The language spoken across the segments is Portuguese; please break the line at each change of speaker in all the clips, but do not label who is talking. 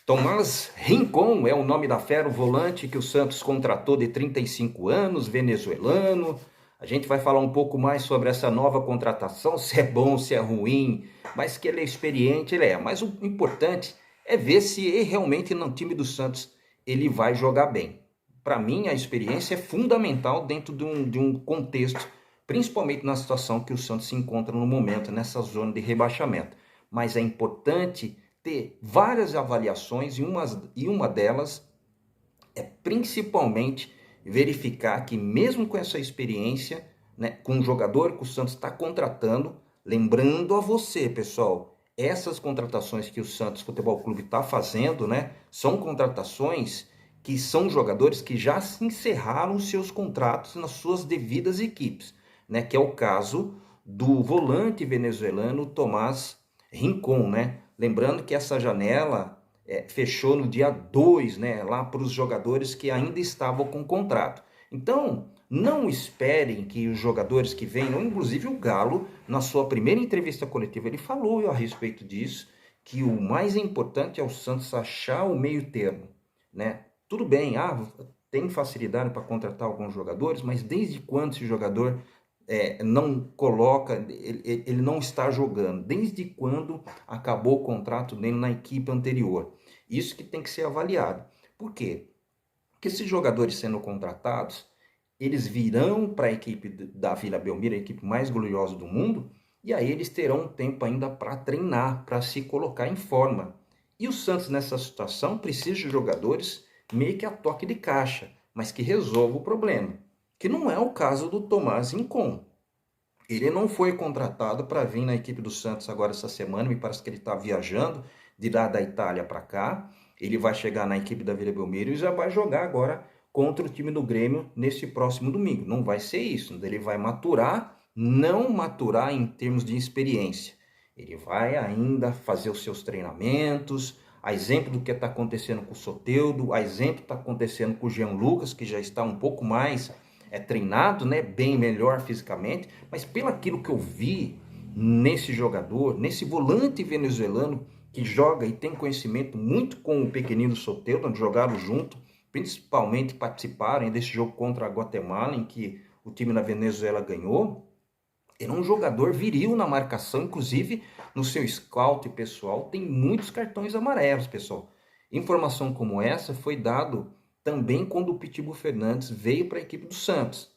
Tomás Rincon é o nome da fera, o volante que o Santos contratou de 35 anos, venezuelano. A gente vai falar um pouco mais sobre essa nova contratação, se é bom, se é ruim, mas que ele é experiente, ele é. Mas o importante é ver se realmente no time do Santos ele vai jogar bem. Para mim, a experiência é fundamental dentro de um contexto, principalmente na situação que o Santos se encontra no momento, nessa zona de rebaixamento. Mas é importante ter várias avaliações e uma delas é principalmente verificar que mesmo com essa experiência, né, com o jogador que o Santos está contratando, lembrando a você, pessoal, essas contratações que o Santos Futebol Clube está fazendo, né, são contratações que são jogadores que já se encerraram seus contratos nas suas devidas equipes, né, que é o caso do volante venezuelano Tomás Rincon, né? Lembrando que essa janela fechou no dia 2, né, lá para os jogadores que ainda estavam com contrato. Então, não esperem que os jogadores que venham, inclusive o Galo, na sua primeira entrevista coletiva, ele falou a respeito disso, que o mais importante é o Santos achar o meio termo, né? Tudo bem, tem facilidade para contratar alguns jogadores, mas desde quando esse jogador não coloca, ele não está jogando? Desde quando acabou o contrato dele na equipe anterior? Isso que tem que ser avaliado. Por quê? Porque esses jogadores sendo contratados, eles virão para a equipe da Vila Belmiro, a equipe mais gloriosa do mundo, e aí eles terão um tempo ainda para treinar, para se colocar em forma. E o Santos nessa situação precisa de jogadores meio que a toque de caixa, mas que resolvam o problema, que não é o caso do Tomás Rincon. Ele não foi contratado para vir na equipe do Santos agora essa semana, me parece que ele está viajando de lá da Itália para cá. Ele vai chegar na equipe da Vila Belmiro e já vai jogar agora contra o time do Grêmio nesse próximo domingo. Não vai ser isso, ele vai maturar, não maturar em termos de experiência. Ele vai ainda fazer os seus treinamentos, a exemplo do que está acontecendo com o Soteldo, a exemplo do que está acontecendo com o Jean Lucas, que já está um pouco mais treinado, né, bem melhor fisicamente, mas pelo aquilo que eu vi nesse jogador, nesse volante venezuelano que joga e tem conhecimento muito com o pequenino Soteldo, onde jogaram junto, principalmente participaram desse jogo contra a Guatemala, em que o time da Venezuela ganhou. Ele é um jogador viril na marcação, inclusive no seu scout pessoal tem muitos cartões amarelos, pessoal. Informação como essa foi dado também quando o Pitbull Fernandes veio para a equipe do Santos,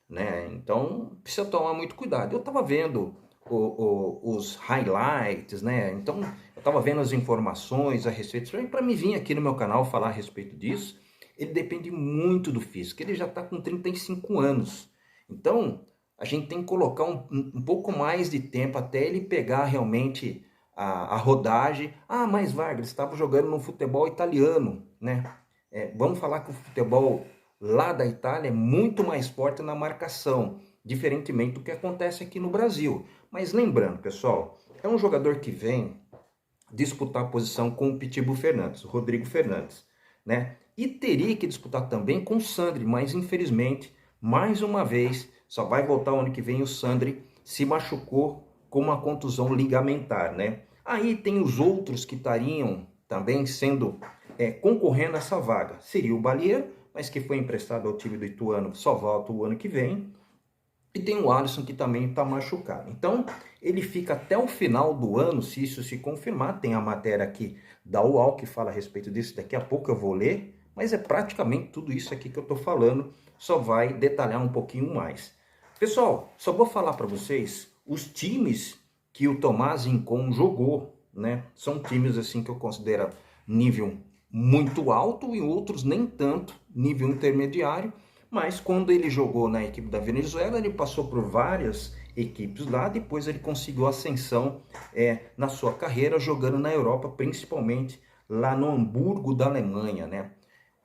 né? Então precisa tomar muito cuidado. Eu estava vendo os highlights, né? Então eu estava vendo as informações a respeito, para me vir aqui no meu canal falar a respeito disso. Ele depende muito do físico, ele já está com 35 anos. Então a gente tem que colocar um pouco mais de tempo até ele pegar realmente a rodagem. Mas Wagner, estava jogando no futebol italiano, né? Vamos falar que o futebol lá da Itália é muito mais forte na marcação, diferentemente do que acontece aqui no Brasil. Mas lembrando, pessoal, é um jogador que vem disputar a posição com o Pitbull Fernandes, o Rodrigo Fernandes, né? E teria que disputar também com o Sandri, mas infelizmente, mais uma vez, só vai voltar o ano que vem. O Sandri se machucou com uma contusão ligamentar, né? Aí tem os outros que estariam também sendo concorrendo a essa vaga. Seria o Balieiro, mas que foi emprestado ao time do Ituano, só volta o ano que vem. E tem o Alisson que também está machucado. Então, ele fica até o final do ano, se isso se confirmar. Tem a matéria aqui da UOL que fala a respeito disso, daqui a pouco eu vou ler. Mas é praticamente tudo isso aqui que eu estou falando, só vai detalhar um pouquinho mais. Pessoal, só vou falar para vocês, os times que o Tomás Rincon jogou, né? São times assim que eu considero nível muito alto e outros nem tanto, nível intermediário. Mas quando ele jogou na equipe da Venezuela, ele passou por várias equipes lá, depois ele conseguiu ascensão na sua carreira, jogando na Europa, principalmente lá no Hamburgo da Alemanha, né?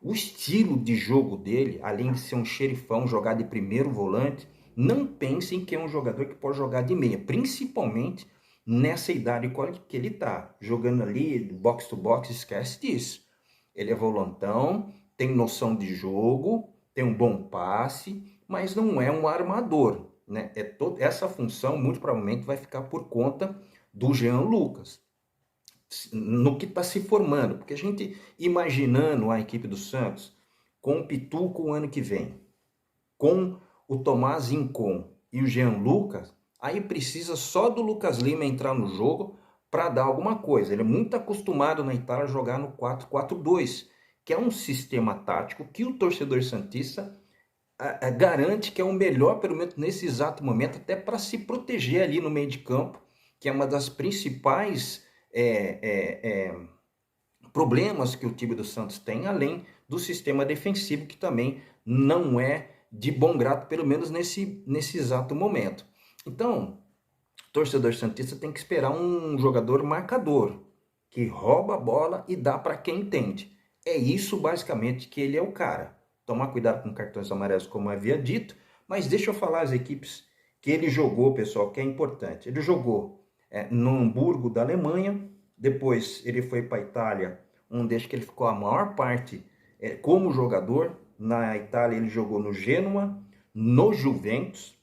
O estilo de jogo dele, além de ser um xerifão, jogar de primeiro volante, não pensem que é um jogador que pode jogar de meia, principalmente nessa idade que ele está, jogando ali box to box, esquece disso. Ele é volantão, tem noção de jogo, tem um bom passe, mas não é um armador, né? Essa função muito provavelmente vai ficar por conta do Jean Lucas. no que está se formando, porque a gente imaginando a equipe do Santos com o Pituco o ano que vem, com o Tomás Rincon e o Jean Lucas, aí precisa só do Lucas Lima entrar no jogo para dar alguma coisa. Ele é muito acostumado na Itália a jogar no 4-4-2, que é um sistema tático que o torcedor santista garante que é o melhor, pelo menos nesse exato momento, até para se proteger ali no meio de campo, que é uma das principais problemas que o time do Santos tem, além do sistema defensivo, que também não é de bom grado, pelo menos nesse exato momento. Então, o torcedor santista tem que esperar um jogador marcador, que rouba a bola e dá para quem entende. É isso basicamente que ele é o cara. Tomar cuidado com cartões amarelos, como havia dito, mas deixa eu falar as equipes que ele jogou, pessoal, que é importante. Ele jogou no Hamburgo da Alemanha, depois ele foi para a Itália, onde acho que ele ficou a maior parte como jogador. Na Itália ele jogou no Genoa, no Juventus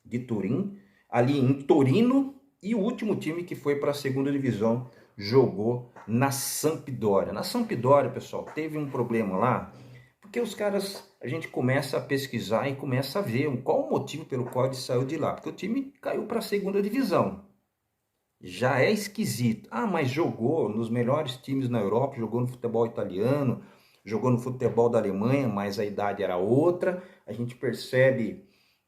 de Turim, ali em Torino, e o último time que foi para a segunda divisão jogou na Sampdoria. Na Sampdoria, pessoal, teve um problema lá, porque os caras, a gente começa a pesquisar e começa a ver qual o motivo pelo qual ele saiu de lá, porque o time caiu para a segunda divisão. Já é esquisito. Ah, mas jogou nos melhores times na Europa, jogou no futebol italiano, jogou no futebol da Alemanha, mas a idade era outra. A gente percebe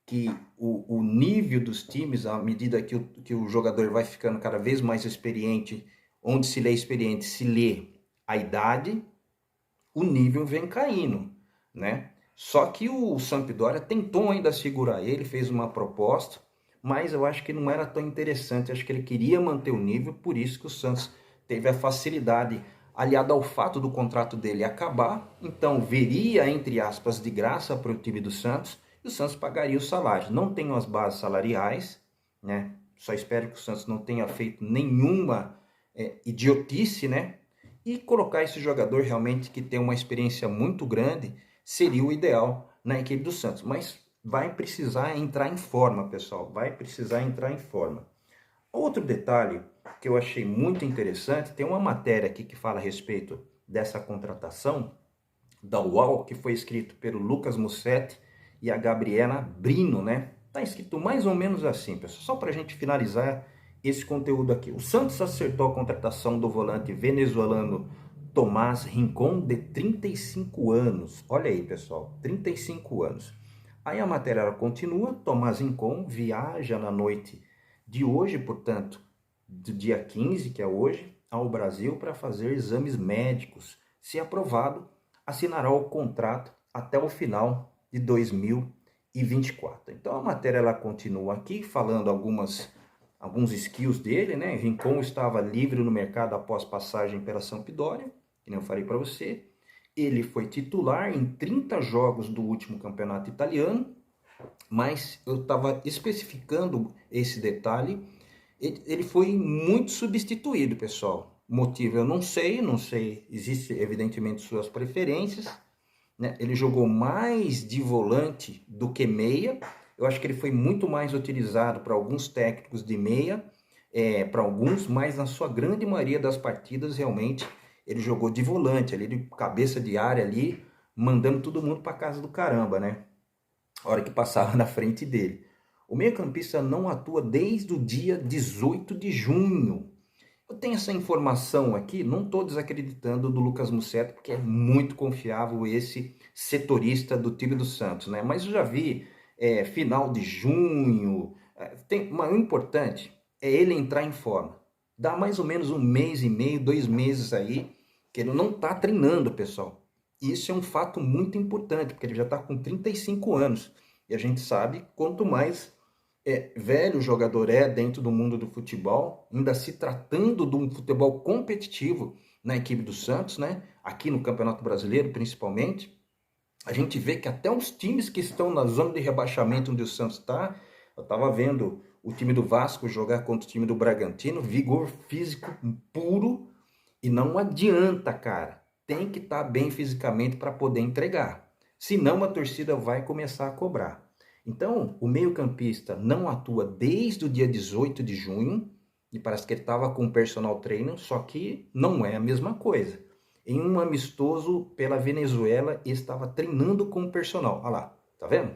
que o nível dos times, à medida que o jogador vai ficando cada vez mais experiente, onde se lê experiente, se lê a idade, o nível vem caindo, né? Só que o Sampdoria tentou ainda segurar ele, fez uma proposta, mas eu acho que não era tão interessante, acho que ele queria manter o nível, por isso que o Santos teve a facilidade, aliado ao fato do contrato dele acabar, então veria, entre aspas, de graça para o time do Santos, e o Santos pagaria o salário. Não tenho as bases salariais, né? Só espero que o Santos não tenha feito nenhuma idiotice, né? E colocar esse jogador realmente que tem uma experiência muito grande seria o ideal na equipe do Santos. Mas vai precisar entrar em forma, pessoal. Vai precisar entrar em forma. Outro detalhe que eu achei muito interessante, tem uma matéria aqui que fala a respeito dessa contratação da UOL, que foi escrito pelo Lucas Mussetti e a Gabriela Brino, né? Tá escrito mais ou menos assim, pessoal. Só para a gente finalizar esse conteúdo aqui. O Santos acertou a contratação do volante venezuelano Tomás Rincon, de 35 anos. Olha aí, pessoal, 35 anos. Aí a matéria ela continua. Tomás Rincon viaja na noite de hoje, portanto, do dia 15, que é hoje, ao Brasil para fazer exames médicos. Se aprovado, assinará o contrato até o final de 2024. Então a matéria ela continua aqui falando alguns skills dele, né? Rincon estava livre no mercado após passagem pela Sampdoria, que nem eu falei para você. Ele foi titular em 30 jogos do último campeonato italiano, mas eu estava especificando esse detalhe. Ele foi muito substituído, pessoal. Motivo eu não sei, existe evidentemente suas preferências, né? Ele jogou mais de volante do que meia. Eu acho que ele foi muito mais utilizado para alguns técnicos de meia, para alguns, mas na sua grande maioria das partidas realmente ele jogou de volante, ali de cabeça de área ali, mandando todo mundo para casa do caramba, né? A hora que passava na frente dele. O meio-campista não atua desde o dia 18 de junho. Eu tenho essa informação aqui, não estou desacreditando do Lucas Mussetti, porque é muito confiável esse setorista do time do Santos, né? Mas eu já vi final de junho. Mas o importante é ele entrar em forma. Dá mais ou menos um mês e meio, 2 meses aí, que ele não está treinando, pessoal. Isso é um fato muito importante, porque ele já está com 35 anos. E a gente sabe, quanto mais velho o jogador é dentro do mundo do futebol, ainda se tratando de um futebol competitivo na equipe do Santos, né? Aqui no Campeonato Brasileiro, principalmente, a gente vê que até os times que estão na zona de rebaixamento onde o Santos está, eu estava vendo o time do Vasco jogar contra o time do Bragantino, vigor físico puro, e não adianta, cara. Tem que estar bem fisicamente para poder entregar. Senão a torcida vai começar a cobrar. Então, o meio-campista não atua desde o dia 18 de junho, e parece que ele estava com o personal trainer, só que não é a mesma coisa. Em um amistoso pela Venezuela, ele estava treinando com o personal. Olha lá, tá vendo?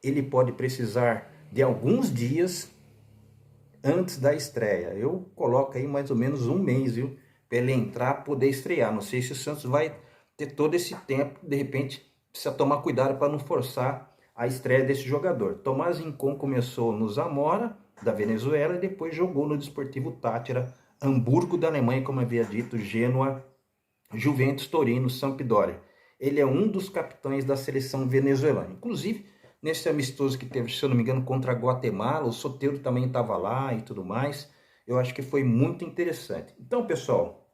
Ele pode precisar de alguns dias antes da estreia. Eu coloco aí mais ou menos um mês, viu? Para ele entrar, poder estrear. Não sei se o Santos vai ter todo esse tempo. De repente, precisa tomar cuidado para não forçar a estreia desse jogador. Tomás Rincon começou no Zamora, da Venezuela, e depois jogou no Desportivo Tátira, Hamburgo da Alemanha, como havia dito, Gênua, Juventus, Torino, Sampdoria. Ele é um dos capitães da seleção venezuelana. Inclusive, nesse amistoso que teve, se eu não me engano, contra a Guatemala, o Soteldo também estava lá e tudo mais. Eu acho que foi muito interessante. Então, pessoal,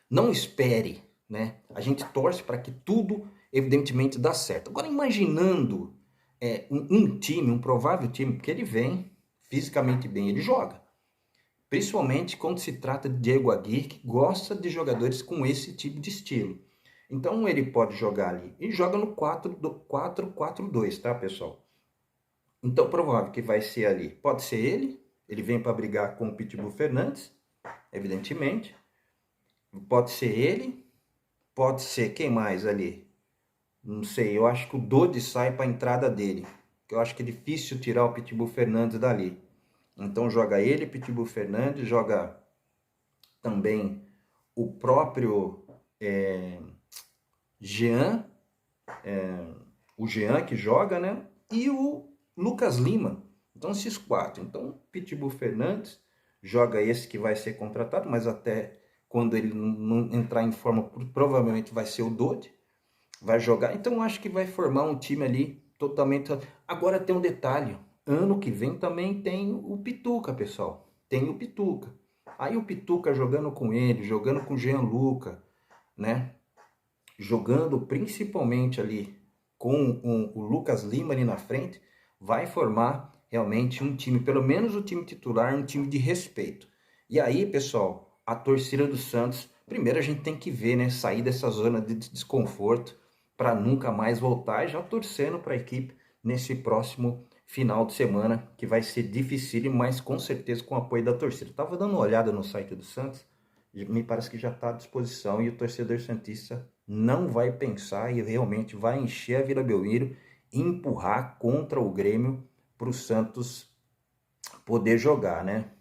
não espere, né? A gente torce para que tudo, evidentemente, dá certo. Agora, imaginando um time, um provável time, porque ele vem fisicamente bem, ele joga. Principalmente quando se trata de Diego Aguirre, que gosta de jogadores com esse tipo de estilo. Então ele pode jogar ali. E joga no 4-4-2, tá, pessoal? Então provável que vai ser ali. Pode ser ele vem para brigar com o Pitbull Fernandes, evidentemente. Pode ser ele, pode ser quem mais ali? Não sei, eu acho que o Dodi sai para a entrada dele. Eu acho que é difícil tirar o Pitbull Fernandes dali. Então joga ele, Pitbull Fernandes, joga também o próprio Jean, o Jean que joga, né? E o Lucas Lima. Então esses quatro. Então Pitbull Fernandes joga esse que vai ser contratado, mas até quando ele não entrar em forma, provavelmente vai ser o Dodi. Vai jogar. Então acho que vai formar um time ali totalmente. Agora tem um detalhe. Ano que vem também tem o Pituca, pessoal. Tem o Pituca. Aí o Pituca jogando com ele, jogando com o Gianluca, né? Jogando principalmente ali com o Lucas Lima ali na frente, vai formar realmente um time, pelo menos o time titular, um time de respeito. E aí, pessoal, a torcida do Santos, primeiro a gente tem que ver, né? Sair dessa zona de desconforto para nunca mais voltar, já torcendo para a equipe nesse próximo final de semana, que vai ser difícil, mas com certeza com o apoio da torcida. Estava dando uma olhada no site do Santos, me parece que já está à disposição e o torcedor santista não vai pensar e realmente vai encher a Vila Belmiro e empurrar contra o Grêmio para o Santos poder jogar, né?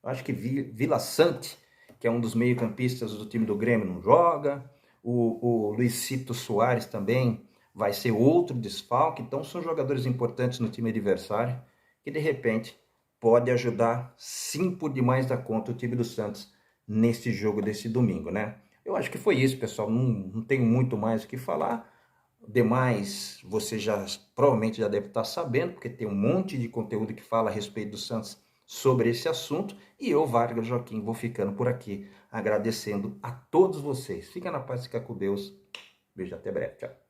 Acho que Vila Sante, que é um dos meio-campistas do time do Grêmio, não joga. O Luizito Soares também vai ser outro desfalque. Então são jogadores importantes no time adversário que de repente pode ajudar sim por demais da conta o time do Santos nesse jogo desse domingo, né? Eu acho que foi isso, pessoal. Não tenho muito mais o que falar. Demais, você já provavelmente já deve estar sabendo, porque tem um monte de conteúdo que fala a respeito do Santos sobre esse assunto. E eu, Vargas Joaquim, vou ficando por aqui, agradecendo a todos vocês. Fica na paz, fica com Deus. Beijo, até breve. Tchau.